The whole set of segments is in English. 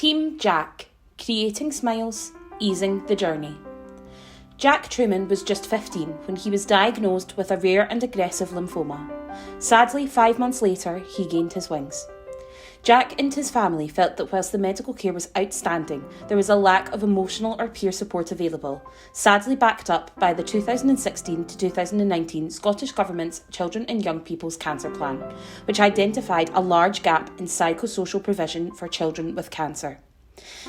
Team Jack, creating smiles, easing the journey. Jack Truman was just 15 when he was diagnosed with a rare and aggressive lymphoma. Sadly, 5 months later, he gained his wings. Jack and his family felt that whilst the medical care was outstanding, there was a lack of emotional or peer support available, sadly backed up by the 2016 to 2019 Scottish Government's Children and Young People's Cancer Plan, which identified a large gap in psychosocial provision for children with cancer.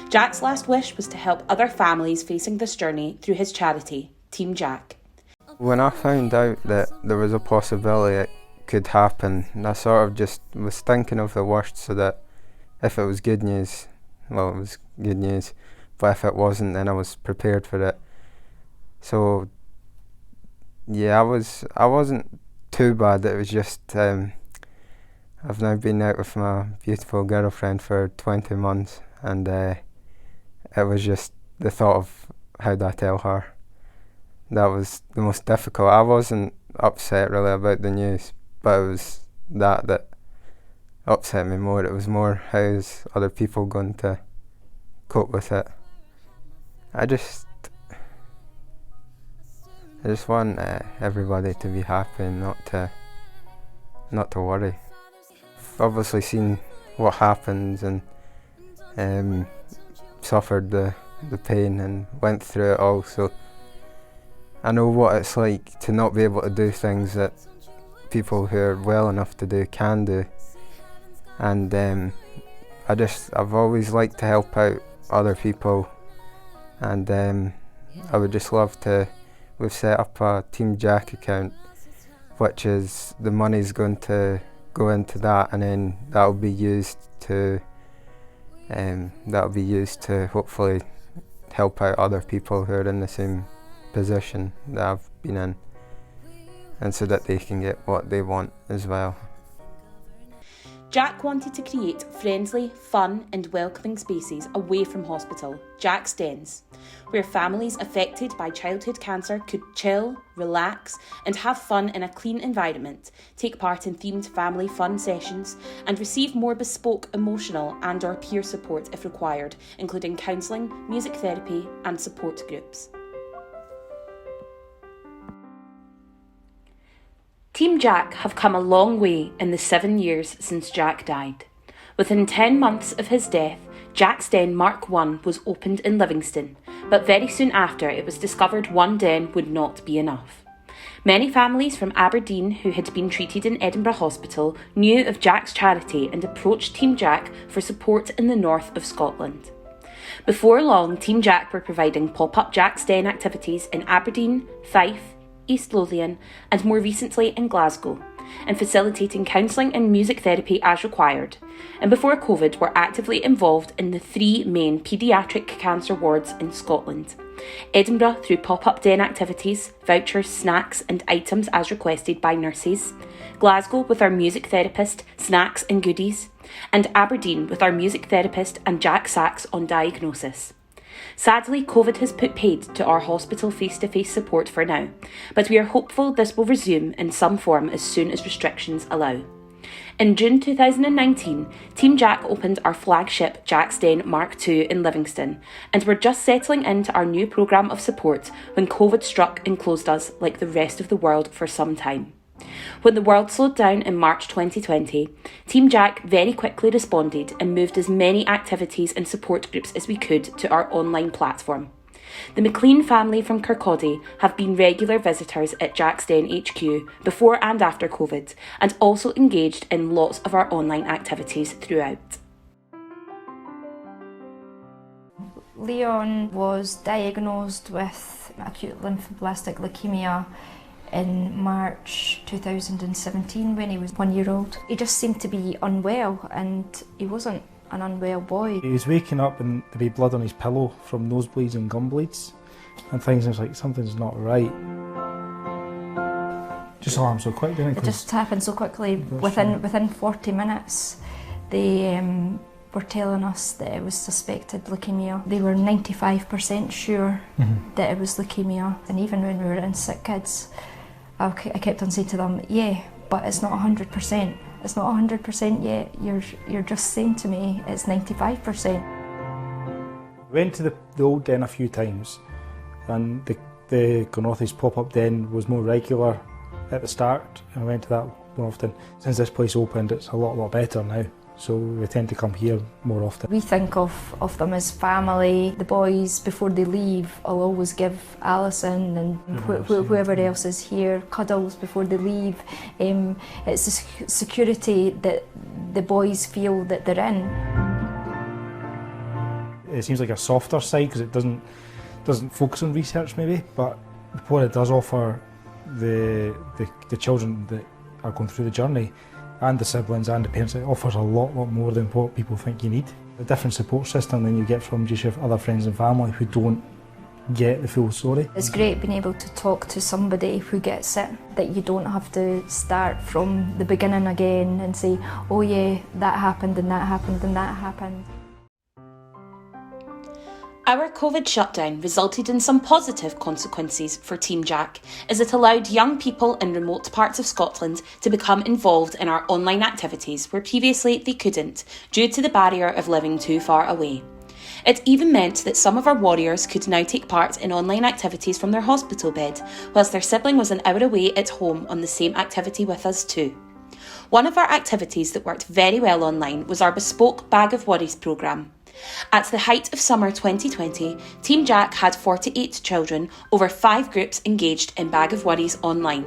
Jack's last wish was to help other families facing this journey through his charity, Team Jack. When I found out that there was a possibility it could happen, I sort of just was thinking of the worst, so that if it was good news, well, it was good news, but if it wasn't, then I was prepared for it. So yeah, I wasn't too bad. It was just I've now been out with my beautiful girlfriend for 20 months, and it was just the thought of how do I tell her. That was the most difficult. I wasn't upset really about the news, but it was that upset me more. It was more, how's other people going to cope with it? I just want everybody to be happy and not to worry. I've obviously seen what happens and suffered the pain and went through it all, so I know what it's like to not be able to do things that people who are well enough to do can do. And I've always liked to help out other people, and I would just love to. We've set up a Team Jack account, which is the money's going to go into that, and then that'll be used to hopefully help out other people who are in the same position that I've been in, and so that they can get what they want as well. Jack wanted to create friendly, fun and welcoming spaces away from hospital, Jack's Dens, where families affected by childhood cancer could chill, relax and have fun in a clean environment, take part in themed family fun sessions and receive more bespoke emotional and or peer support if required, including counselling, music therapy and support groups. Team Jack have come a long way in the 7 years since Jack died. Within 10 months of his death, Jack's Den Mark I was opened in Livingston, but very soon after it was discovered one den would not be enough. Many families from Aberdeen who had been treated in Edinburgh Hospital knew of Jack's charity and approached Team Jack for support in the north of Scotland. Before long, Team Jack were providing pop-up Jack's Den activities in Aberdeen, Fife, East Lothian and more recently in Glasgow, and facilitating counselling and music therapy as required, and before COVID were actively involved in the 3 main paediatric cancer wards in Scotland. Edinburgh through pop-up den activities, vouchers, snacks and items as requested by nurses, Glasgow with our music therapist, snacks and goodies, and Aberdeen with our music therapist and Jack Sachs on diagnosis. Sadly, COVID has put paid to our hospital face-to-face support for now, but we are hopeful this will resume in some form as soon as restrictions allow. In June 2019, Team Jack opened our flagship Jack's Den Mark II in Livingston, and we're just settling into our new programme of support when COVID struck and closed us like the rest of the world for some time. When the world slowed down in March 2020, Team Jack very quickly responded and moved as many activities and support groups as we could to our online platform. The McLean family from Kirkcaldy have been regular visitors at Jack's Den HQ before and after COVID, and also engaged in lots of our online activities throughout. Leon was diagnosed with acute lymphoblastic leukemia in March 2017 when he was 1 year old. He just seemed to be unwell, and he wasn't an unwell boy. He was waking up and there'd be blood on his pillow from nosebleeds and gum bleeds and things. I was like, something's not right. Just all happened so quick, didn't it? It just happened so quickly. Within 40 minutes, they were telling us that it was suspected leukemia. They were 95% sure that it was leukemia, and even when we were in sick kids, I kept on saying to them, yeah, but it's not 100%. It's not 100% yet. You're just saying to me it's 95%. Went to the old den a few times, and the Glenrothes pop-up den was more regular at the start. I went to that more often. Since this place opened, it's a lot better now, so we tend to come here more often. We think of them as family. The boys, before they leave, I'll always give Alison and whoever else is here cuddles before they leave. It's the security that the boys feel that they're in. It seems like a softer side because it doesn't focus on research maybe, but what it does offer the children that are going through the journey, and the siblings and the parents, it offers a lot more than what people think you need. A different support system than you get from just your other friends and family who don't get the full story. It's great being able to talk to somebody who gets it, that you don't have to start from the beginning again and say, oh yeah, that happened and that happened and that happened. Our COVID shutdown resulted in some positive consequences for Team Jack, as it allowed young people in remote parts of Scotland to become involved in our online activities where previously they couldn't, due to the barrier of living too far away. It even meant that some of our warriors could now take part in online activities from their hospital bed, whilst their sibling was an hour away at home on the same activity with us too. One of our activities that worked very well online was our bespoke Bag of Worries programme. At the height of summer 2020, Team Jack had 48 children, over 5 groups engaged in Bag of Worries online.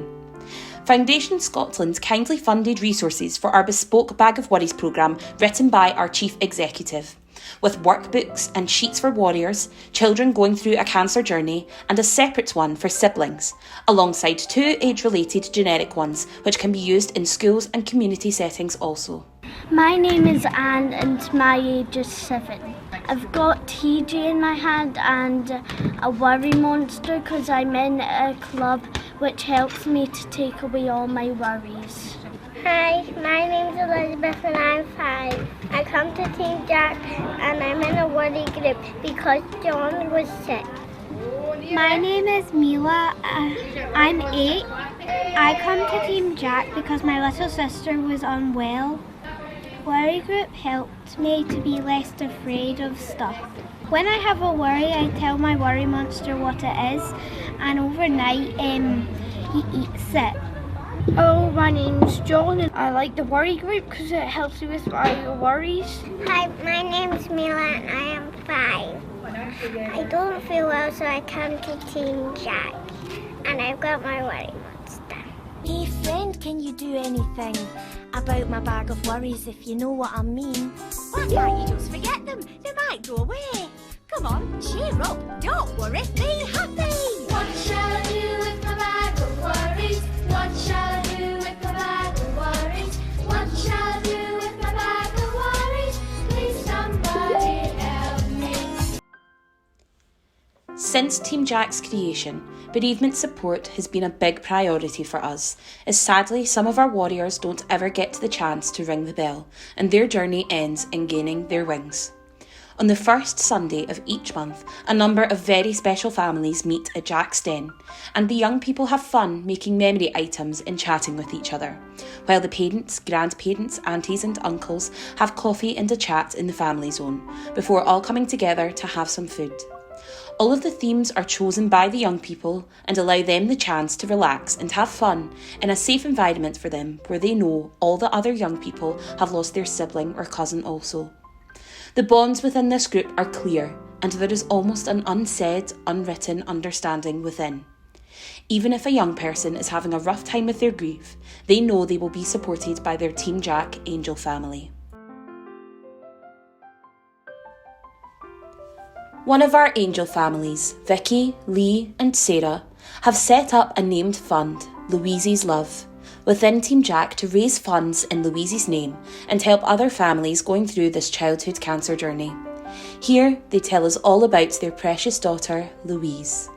Foundation Scotland kindly funded resources for our bespoke Bag of Worries programme written by our Chief Executive, with workbooks and sheets for warriors, children going through a cancer journey, and a separate one for siblings, alongside 2 age-related generic ones which can be used in schools and community settings also. My name is Anne and my age is 7. I've got TJ in my hand and a worry monster because I'm in a club which helps me to take away all my worries. Hi, my name's Elizabeth and I'm 5. I come to Team Jack and I'm in a worry group because John was sick. My name is Mila. I'm 8. I come to Team Jack because my little sister was unwell. Worry group helped me to be less afraid of stuff. When I have a worry, I tell my worry monster what it is, and overnight he eats it. Oh, my name's John and I like the worry group because it helps me with my worries. Hi, my name's Mila and I am 5. I don't feel well, so I come to Team Jack and I've got my worry monster. Hey friend, can you do anything about my bag of worries, if you know what I mean? Why can't you just forget them? They might go away. Come on, cheer up, don't worry, be happy. What shall I do with my bag of worries? What shall I do with my bag of worries? What shall I do with my bag of worries? Please somebody help me. Since Team Jack's creation, bereavement support has been a big priority for us, as sadly some of our warriors don't ever get the chance to ring the bell, and their journey ends in gaining their wings. On the first Sunday of each month, a number of very special families meet at Jack's Den, and the young people have fun making memory items and chatting with each other, while the parents, grandparents, aunties and uncles have coffee and a chat in the family zone, before all coming together to have some food. All of the themes are chosen by the young people and allow them the chance to relax and have fun in a safe environment for them where they know all the other young people have lost their sibling or cousin also. The bonds within this group are clear and there is almost an unsaid, unwritten understanding within. Even if a young person is having a rough time with their grief, they know they will be supported by their Team Jack Angel family. One of our angel families, Vicky, Lee and Sarah, have set up a named fund, Louise's Love, within Team Jack to raise funds in Louise's name and help other families going through this childhood cancer journey. Here they tell us all about their precious daughter, Louise.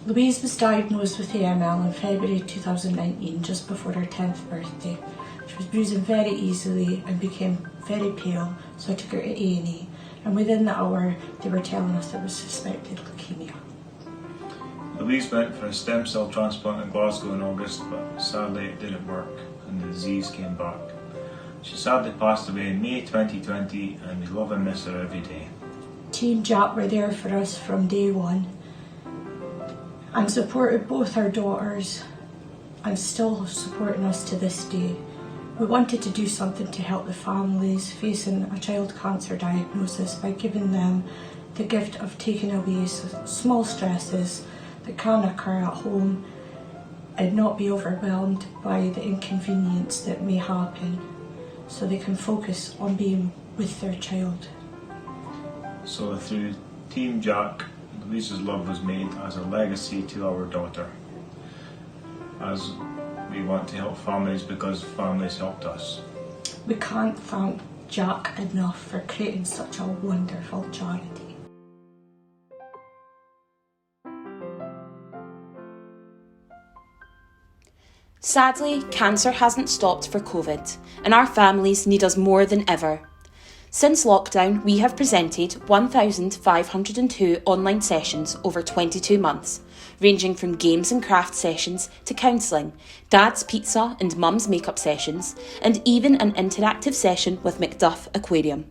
Louise was diagnosed with AML in February 2019, just before her 10th birthday. She was bruising very easily and became very pale, so I took her to A&E. And within the hour, they were telling us it was suspected leukaemia. Louise went for a stem cell transplant in Glasgow in August, but sadly it didn't work and the disease came back. She sadly passed away in May 2020 and we love and miss her every day. Team Jack were there for us from day one and supported both our daughters and still supporting us to this day. We wanted to do something to help the families facing a child cancer diagnosis by giving them the gift of taking away small stresses that can occur at home and not be overwhelmed by the inconvenience that may happen, so they can focus on being with their child. So through Team Jack, Louise's love was made as a legacy to our daughter, as we want to help families because families helped us. We can't thank Jack enough for creating such a wonderful charity. Sadly, cancer hasn't stopped for COVID, and our families need us more than ever. Since lockdown, we have presented 1,502 online sessions over 22 months, ranging from games and craft sessions to counselling, dad's pizza and mum's makeup sessions, and even an interactive session with Macduff Aquarium.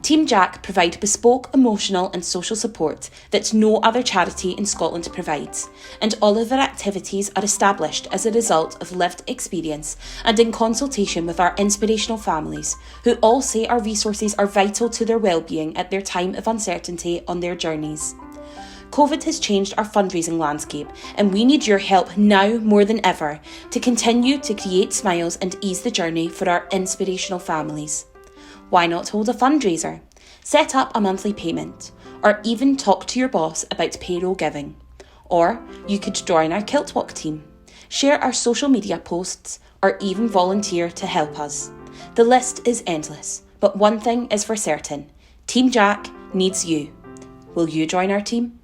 Team Jack provide bespoke emotional and social support that no other charity in Scotland provides, and all of their activities are established as a result of lived experience and in consultation with our inspirational families, who all say our resources are vital to their well-being at their time of uncertainty on their journeys. COVID has changed our fundraising landscape, and we need your help now more than ever to continue to create smiles and ease the journey for our inspirational families. Why not hold a fundraiser? Set up a monthly payment, or even talk to your boss about payroll giving. Or you could join our Kilt Walk team, share our social media posts, or even volunteer to help us. The list is endless, but one thing is for certain: Team Jack needs you. Will you join our team?